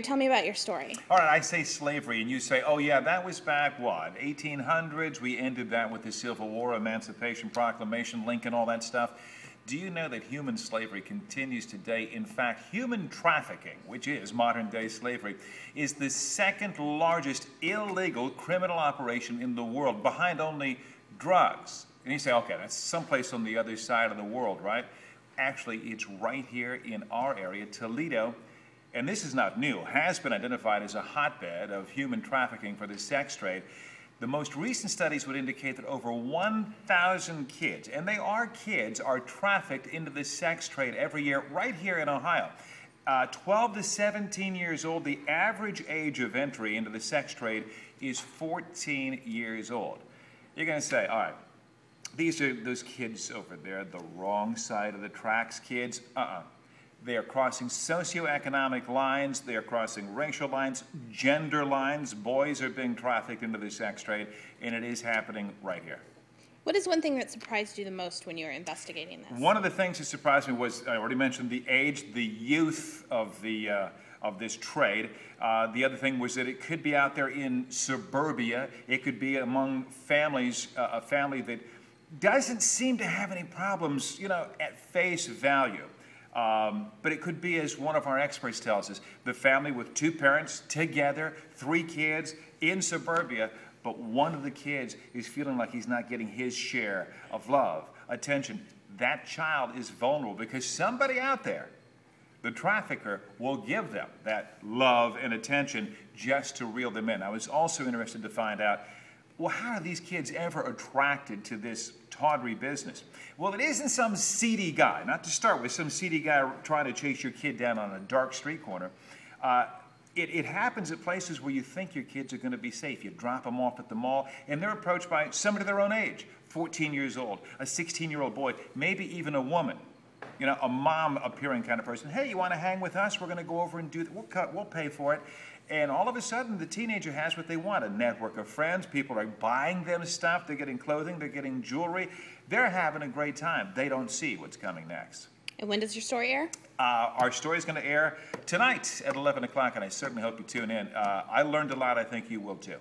Tell me about your story. All right, I say slavery, and you say, oh yeah, that was back, what, 1800s? We ended that with the Civil War, Emancipation Proclamation, Lincoln, all that stuff. Do you know that human slavery continues today? In fact, human trafficking, which is modern-day slavery, is the second largest illegal criminal operation in the world, behind only drugs. And you say, okay, that's someplace on the other side of the world, right? Actually, it's right here in our area, Toledo. And this is not new, has been identified as a hotbed of human trafficking for the sex trade. The most recent studies would indicate that over 1,000 kids, and they are kids, are trafficked into the sex trade every year right here in Ohio. 12 to 17 years old, the average age of entry into the sex trade is 14 years old. You're going to say, all right, these are those kids over there, the wrong side of the tracks kids. They are crossing socioeconomic lines, they are crossing racial lines, gender lines. Boys are being trafficked into the sex trade, and it is happening right here. What is one thing that surprised you the most when you were investigating this? One of the things that surprised me was, I already mentioned the age, the youth of this trade. The other thing was that it could be out there in suburbia. It could be among families, a family that doesn't seem to have any problems, you know, at face value. But it could be, as one of our experts tells us, the family with two parents together, 3 kids in suburbia, but one of the kids is feeling like he's not getting his share of love, attention. That child is vulnerable because somebody out there, the trafficker, will give them that love and attention just to reel them in. I was also interested to find out, well, how are these kids ever attracted to this tawdry business? Well, it isn't some seedy guy, not to start with, some seedy guy trying to chase your kid down on a dark street corner. It happens at places where you think your kids are going to be safe. You drop them off at the mall, and they're approached by somebody their own age, 14 years old, a 16-year-old boy, maybe even a woman. You know, a mom-appearing kind of person. Hey, you want to hang with us? We're going to go over and do that. We'll pay for it. And all of a sudden, the teenager has what they want, a network of friends. People are buying them stuff. They're getting clothing. They're getting jewelry. They're having a great time. They don't see what's coming next. And when does your story air? Our story is going to air tonight at 11 o'clock, and I certainly hope you tune in. I learned a lot. I think you will, too.